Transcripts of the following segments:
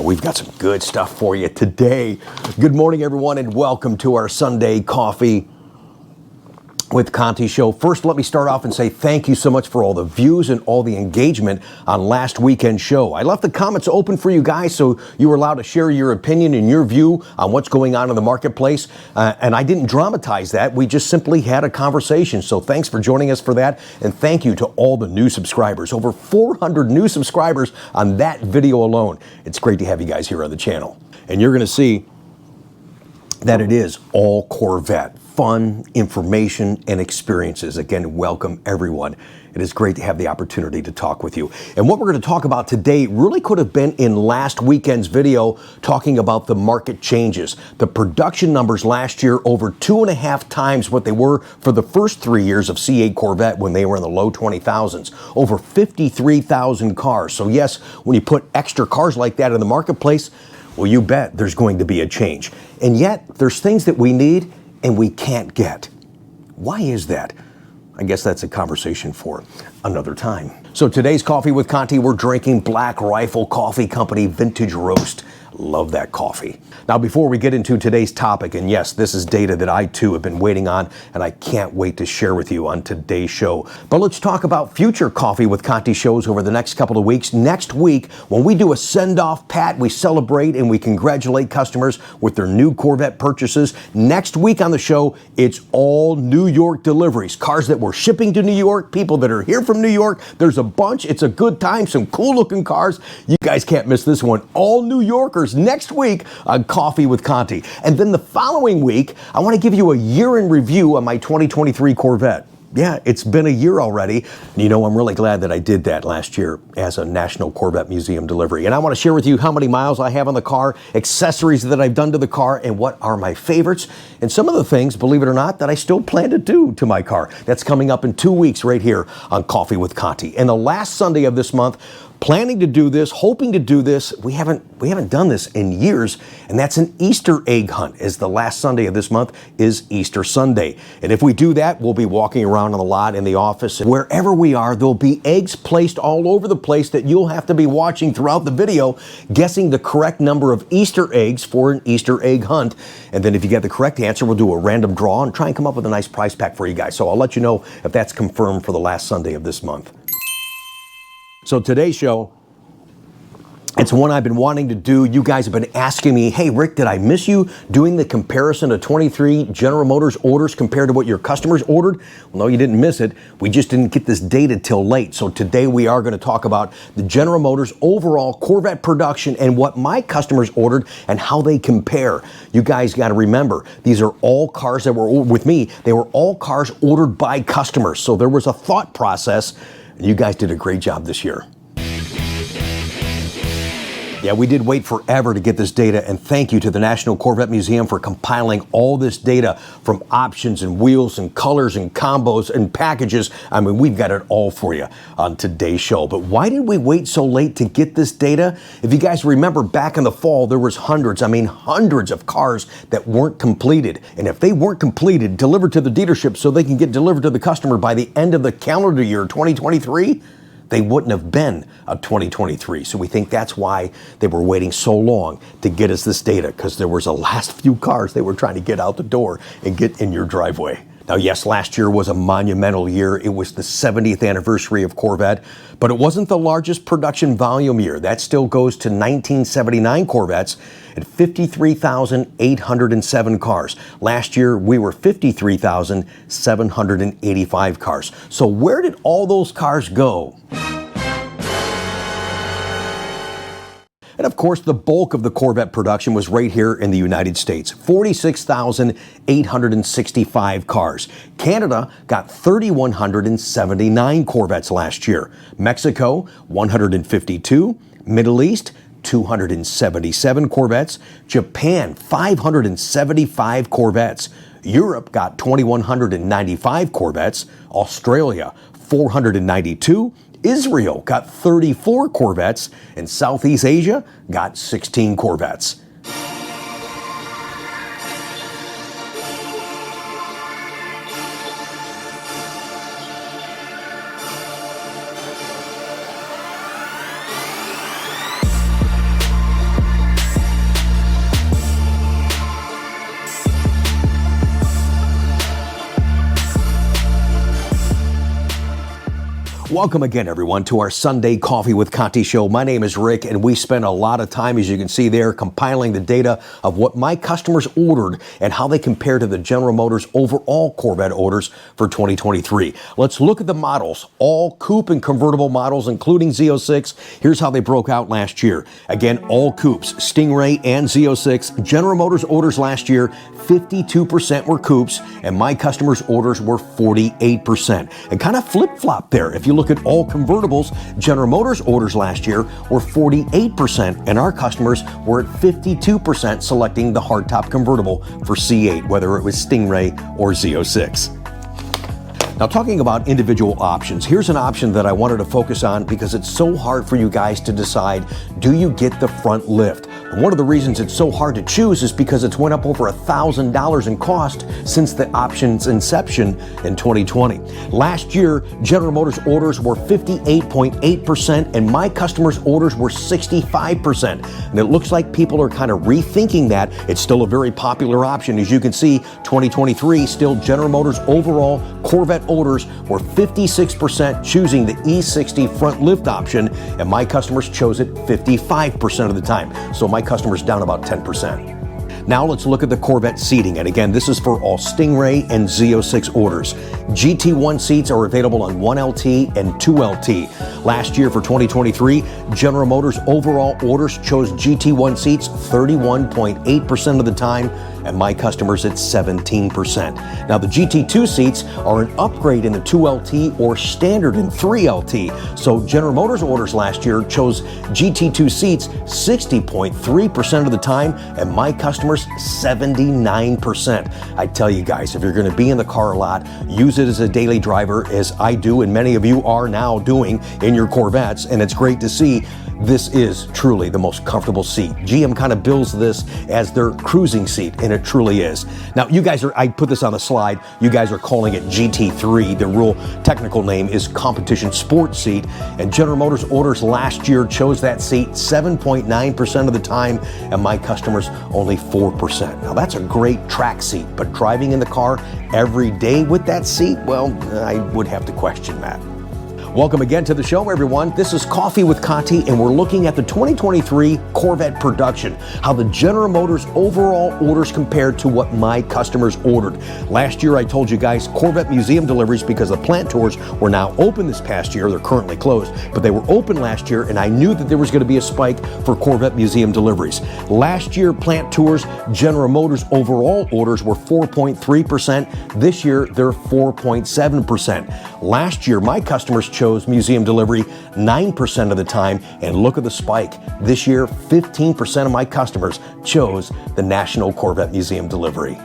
we've got some good stuff for you today. Good morning, everyone, and welcome to our Sunday Coffee with Conti show. First, let me start off and say thank you so much for all the views and all the engagement on last weekend's show. I left the comments open for you guys so you were allowed to share your opinion and your view on what's going on in the marketplace. And I didn't dramatize that. We just simply had a conversation. So thanks for joining us for that. And thank you to all the new subscribers. Over 400 new subscribers on that video alone. It's great to have you guys here on the channel. And you're going to see that it is all Corvette. Fun, information, and experiences. Again, welcome everyone. It is great to have the opportunity to talk with you. And what we're going to talk about today really could have been in last weekend's video talking about the market changes. The production numbers last year over 2.5 times what they were for the first 3 years of C8 Corvette when they were in the low 20,000s. Over 53,000 cars. So yes, when you put extra cars like that in the marketplace, well, you bet there's going to be a change. And yet, there's things that we need and we can't get. Why is that? I guess that's a conversation for another time. So today's Coffee with Conti, we're drinking Black Rifle Coffee Company Vintage Roast. Love that coffee. Now, before we get into today's topic, and yes, this is data that I too have been waiting on, and I can't wait to share with you on today's show. But let's talk about future Coffee with Conti shows over the next couple of weeks. Next week, when we do a send-off, Pat, we celebrate and we congratulate customers with their new Corvette purchases. Next week on the show, it's all New York deliveries. Cars that we're shipping to New York, people that are here from New York. There's a bunch. It's a good time. Some cool-looking cars. You guys can't miss this one. All New Yorkers next week on Coffee with Conti. And then the following week, I want to give you a year in review on my 2023 Corvette. Yeah, it's been a year already. You know, I'm really glad that I did that last year as a National Corvette Museum delivery. And I want to share with you how many miles I have on the car, accessories that I've done to the car, and what are my favorites, and some of the things, believe it or not, that I still plan to do to my car. That's coming up in 2 weeks right here on Coffee with Conti. And the last Sunday of this month, planning to do this, hoping to do this. We haven't done this in years, and that's an Easter egg hunt. As the last Sunday of this month is Easter Sunday. And if we do that, we'll be walking around on the lot, in the office, and wherever we are, there'll be eggs placed all over the place that you'll have to be watching throughout the video, guessing the correct number of Easter eggs for an Easter egg hunt. And then if you get the correct answer, we'll do a random draw and try and come up with a nice prize pack for you guys. So I'll let you know if that's confirmed for the last Sunday of this month. So today's show, it's one I've been wanting to do. You guys have been asking me, hey, Rick, did I miss you doing the comparison of 23 General Motors orders compared to what your customers ordered? Well, no, you didn't miss it. We just didn't get this data till late. So today we are going to talk about the General Motors overall Corvette production and what my customers ordered and how they compare. You guys got to remember, these are all cars that were with me. They were all cars ordered by customers. So there was a thought process. You guys did a great job this year. Yeah, we did wait forever to get this data, and thank you to the National Corvette Museum for compiling all this data from options and wheels and colors and combos and packages. I mean, we've got it all for you on today's show. But why did we wait so late to get this data? If you guys remember, back in the fall, there was hundreds of cars that weren't completed. And if they weren't completed, delivered to the dealership so they can get delivered to the customer by the end of the calendar year 2023, they wouldn't have been a 2023. So we think that's why they were waiting so long to get us this data, because there was a last few cars they were trying to get out the door and get in your driveway. Now, yes, last year was a monumental year. It was the 70th anniversary of Corvette, but it wasn't the largest production volume year. That still goes to 1979 Corvettes at 53,807 cars. Last year, we were 53,785 cars. So where did all those cars go? And of course, the bulk of the Corvette production was right here in the United States, 46,865 cars. Canada got 3,179 Corvettes last year. Mexico, 152. Middle East, 277 Corvettes. Japan, 575 Corvettes. Europe got 2,195 Corvettes. Australia, 492. Israel got 34 Corvettes, and Southeast Asia got 16 Corvettes. Welcome again, everyone, to our Sunday Coffee with Conti show. My name is Rick, and we spend a lot of time, as you can see there, compiling the data of what my customers ordered and how they compare to the General Motors overall Corvette orders for 2023. Let's look at the models, all coupe and convertible models, including Z06. Here's how they broke out last year. Again, all coupes, Stingray and Z06. General Motors orders last year, 52% were coupes, and my customers' orders were 48%. And kind of flip-flop there. If you look at all convertibles, General Motors orders last year were 48%, and our customers were at 52% selecting the hardtop convertible for C8, whether it was Stingray or Z06. Now, talking about individual options, here's an option that I wanted to focus on because it's so hard for you guys to decide, do you get the front lift? And one of the reasons it's so hard to choose is because it's went up over $1,000 in cost since the option's inception in 2020. Last year, General Motors orders were 58.8%, and my customers' orders were 65%. And it looks like people are kind of rethinking that. It's still a very popular option. As you can see, 2023, still General Motors overall Corvette orders were 56% choosing the E60 front lift option, and my customers chose it 55% of the time. So my customers down about 10%. Now let's look at the Corvette seating, and again, this is for all Stingray and Z06 orders. GT1 seats are available on 1LT and 2LT. Last year for 2023, General Motors overall orders chose GT1 seats 31.8% of the time, and my customers at 17%. Now the GT2 seats are an upgrade in the 2LT or standard in 3LT. So General Motors orders last year chose GT2 seats 60.3% of the time, and my customers 79%. I tell you guys, if you're going to be in the car a lot, use it as a daily driver, as I do and many of you are now doing in your Corvettes, and it's great to see. This is truly the most comfortable seat. GM kind of bills this as their cruising seat, and it truly is. Now, you guys I put this on the slide, you guys are calling it GT3. The real technical name is Competition Sport Seat, and General Motors orders last year chose that seat 7.9% of the time, and my customers only 4%. Now, that's a great track seat, but driving in the car every day with that seat, well, I would have to question that. Welcome again to the show, everyone. This is Coffee with Conti, and we're looking at the 2023 Corvette Production, how the General Motors overall orders compared to what my customers ordered. Last year, I told you guys Corvette museum deliveries, because the plant tours were now open this past year. They're currently closed, but they were open last year, and I knew that there was going to be a spike for Corvette museum deliveries. Last year, plant tours, General Motors overall orders were 4.3%. This year, they're 4.7%. Last year, my customers chose museum delivery 9% of the time, and look at the spike. This year, 15% of my customers chose the National Corvette Museum delivery.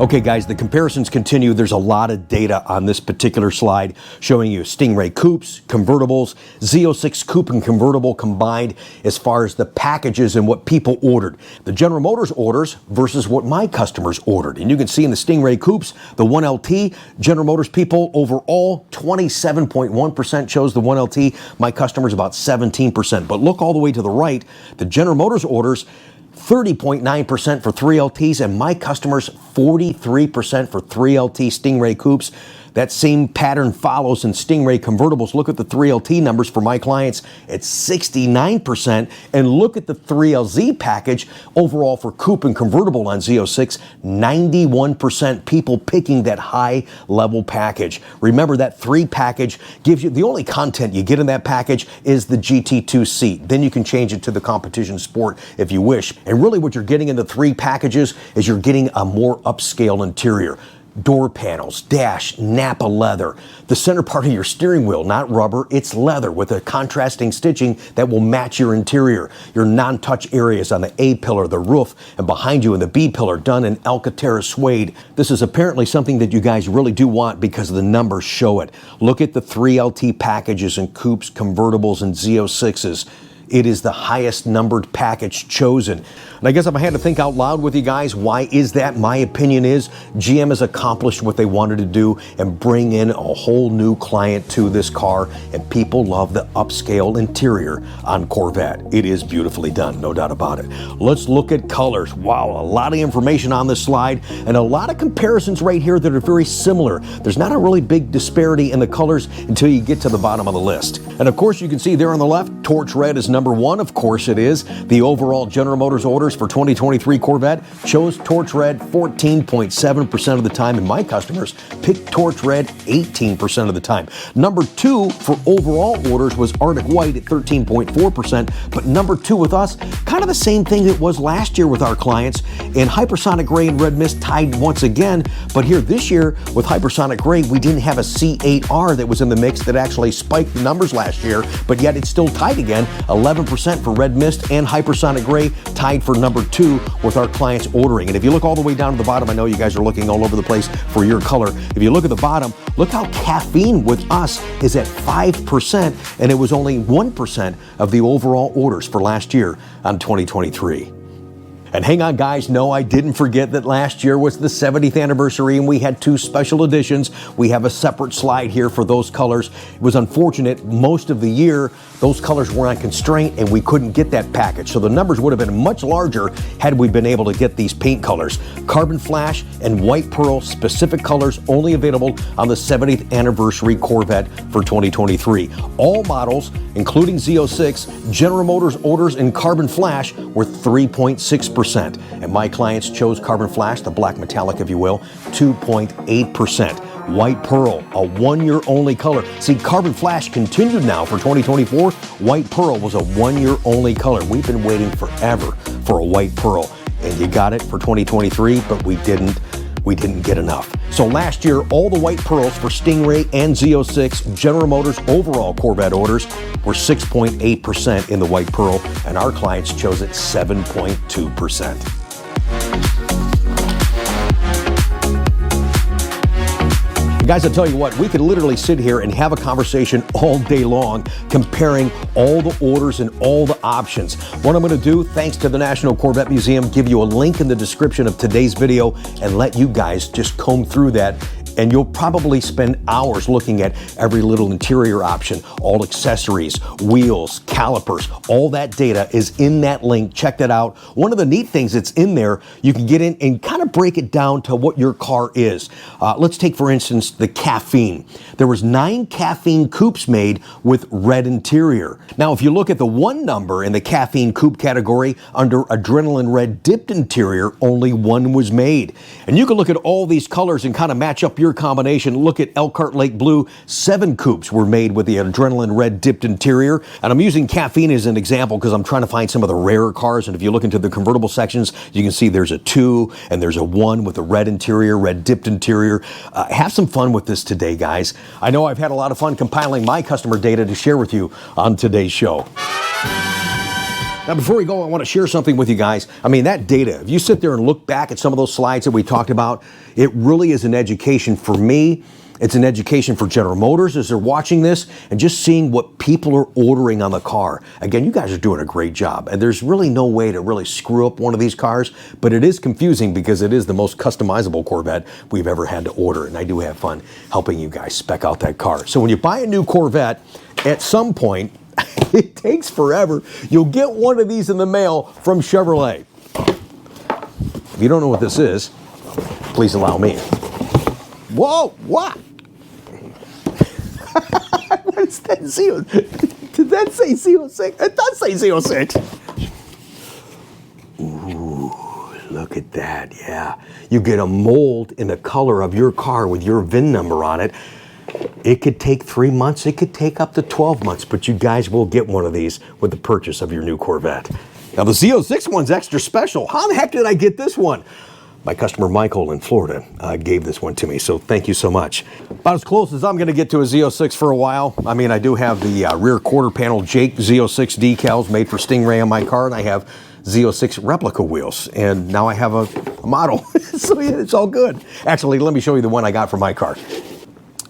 Okay, guys, the comparisons continue. There's a lot of data on this particular slide showing you Stingray coupes, convertibles, Z06 coupe and convertible combined as far as the packages and what people ordered. The General Motors orders versus what my customers ordered. And you can see in the Stingray coupes, the 1LT, General Motors people overall, 27.1% chose the 1LT. My customers about 17%. But look all the way to the right, the General Motors orders 30.9% for 3LTs, and my customers 43% for 3LT Stingray coupes. That same pattern follows in Stingray convertibles. Look at the 3LT numbers for my clients at 69%, and look at the 3LZ package overall for coupe and convertible on Z06, 91% people picking that high level package. Remember, that 3 package gives you, the only content you get in that package is the GT2 seat. Then you can change it to the Competition Sport if you wish. And really what you're getting in the 3 packages is you're getting a more upscale interior. Door panels, dash, Napa leather. The center part of your steering wheel, not rubber, it's leather with a contrasting stitching that will match your interior. Your non-touch areas on the A-pillar, the roof, and behind you in the B-pillar done in Alcantara suede. This is apparently something that you guys really do want because the numbers show it. Look at the 3LT packages and coupes, convertibles, and Z06s. it is the highest numbered package chosen. And I guess if I had to think out loud with you guys, why is that? My opinion is GM has accomplished what they wanted to do and bring in a whole new client to this car, and people love the upscale interior on Corvette. It is beautifully done, no doubt about it. Let's look at colors. Wow, a lot of information on this slide and a lot of comparisons right here that are very similar. There's not a really big disparity in the colors until you get to the bottom of the list. And of course, you can see there on the left, Torch Red is number one. Of course it is. The overall General Motors orders for 2023 Corvette chose Torch Red 14.7% of the time, and my customers picked Torch Red 18% of the time. Number two for overall orders was Arctic White at 13.4%, but number two with us, kind of the same thing that was last year with our clients. And Hypersonic Gray and Red Mist tied once again, but here this year with Hypersonic Gray, we didn't have a C8R that was in the mix that actually spiked the numbers last year, but yet it's still tied again. 11% for Red Mist and Hypersonic Gray tied for number two with our clients ordering. And if you look all the way down to the bottom, I know you guys are looking all over the place for your color. If you look at the bottom, look how caffeine with us is at 5%, and it was only 1% of the overall orders for last year on 2023. And hang on guys, no, I didn't forget that last year was the 70th anniversary and we had two special editions. We have a separate slide here for those colors. It was unfortunate, most of the year, those colors were on constraint and we couldn't get that package. So the numbers would have been much larger had we been able to get these paint colors. Carbon Flash and White Pearl specific colors only available on the 70th anniversary Corvette for 2023. All models, including Z06, General Motors orders in Carbon Flash were 3.6%. And my clients chose Carbon Flash, the black metallic if you will, 2.8%. White Pearl, a one-year only color. See, Carbon Flash continued now for 2024. White Pearl was a one-year only color. We've been waiting forever for a White Pearl, and you got it for 2023, but we didn't get enough. So last year, all the White Pearls for Stingray and Z06 General Motors overall Corvette orders were 6.8% in the White Pearl, and our clients chose it 7.2%. Guys, I'll tell you what, we could literally sit here and have a conversation all day long comparing all the orders and all the options. What I'm going to do, thanks to the National Corvette Museum, give you a link in the description of today's video and let you guys just comb through that. And you'll probably spend hours looking at every little interior option, all accessories, wheels, calipers, all that data is in that link. Check that out. One of the neat things that's in there, you can get in and kind of break it down to what your car is. Let's take, for instance, the caffeine. There was 9 caffeine coupes made with red interior. Now, if you look at the one number in the caffeine coupe category under adrenaline red dipped interior, only 1 was made. And you can look at all these colors and kind of match up your combination. Look at Elkhart Lake Blue. 7 coupes were made with the adrenaline red dipped interior. And I'm using caffeine as an example because I'm trying to find some of the rarer cars. And if you look into the convertible sections, you can see there's a 2 and there's a 1 with a red interior, red dipped interior. Have some fun with this today, guys. I know I've had a lot of fun compiling my customer data to share with you on today's show. Now, before we go, I want to share something with you guys. I mean, that data, if you sit there and look back at some of those slides that we talked about, it really is an education for me. It's an education for General Motors as they're watching this and just seeing what people are ordering on the car. Again, you guys are doing a great job, and there's really no way to really screw up one of these cars, but it is confusing because it is the most customizable Corvette we've ever had to order, and I do have fun helping you guys spec out that car. So when you buy a new Corvette, at some point, it takes forever, you'll get one of these in the mail from Chevrolet. If you don't know what this is, please allow me. Whoa, what? What is that? Did that say Z06? It does say Z06. Ooh, look at that, yeah. You get a mold in the color of your car with your VIN number on it. It could take 3 months, it could take up to 12 months, but you guys will get one of these with the purchase of your new Corvette. Now the Z06 one's extra special. How the heck did I get this one? My customer Michael in Florida gave this one to me, so thank you so much. About as close as I'm going to get to a Z06 for a while. I mean, I do have the rear quarter panel Jake Z06 decals made for Stingray on my car, and I have Z06 replica wheels, and now I have a model, so yeah, it's all good. Actually, let me show you the one I got for my car.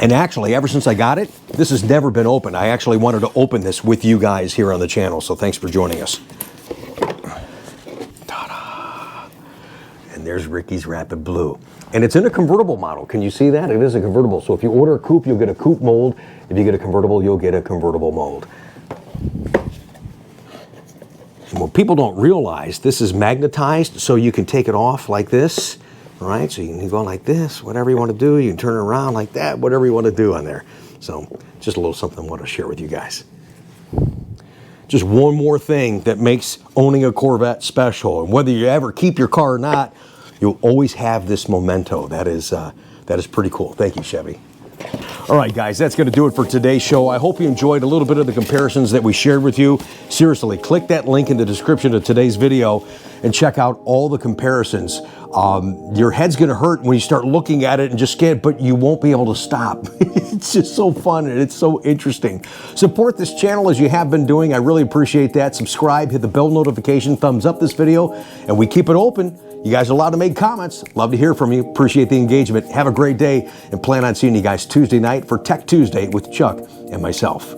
And actually, ever since I got it, this has never been opened. I actually wanted to open this with you guys here on the channel, so thanks for joining us. Ta-da! And there's Ricky's Rapid Blue. And it's in a convertible model. Can you see that? It is a convertible. So if you order a coupe, you'll get a coupe mold. If you get a convertible, you'll get a convertible mold. And what people don't realize, this is magnetized, so you can take it off like this. All right, so you can go like this, whatever you want to do. You can turn it around like that, whatever you want to do on there. So just a little something I want to share with you guys. Just one more thing that makes owning a Corvette special. And whether you ever keep your car or not, you'll always have this memento. That is pretty cool. Thank you, Chevy. All right, guys, that's going to do it for today's show. I hope you enjoyed a little bit of the comparisons that we shared with you. Seriously, click that link in the description of today's video and check out all the comparisons. Your head's going to hurt when you start looking at it and just get it, but you won't be able to stop. It's just so fun and it's so interesting. Support this channel as you have been doing. I really appreciate that. Subscribe, hit the bell notification, thumbs up this video, and we keep it open. You guys are allowed to make comments. Love to hear from you. Appreciate the engagement. Have a great day and plan on seeing you guys Tuesday night for Tech Tuesday with Chuck and myself.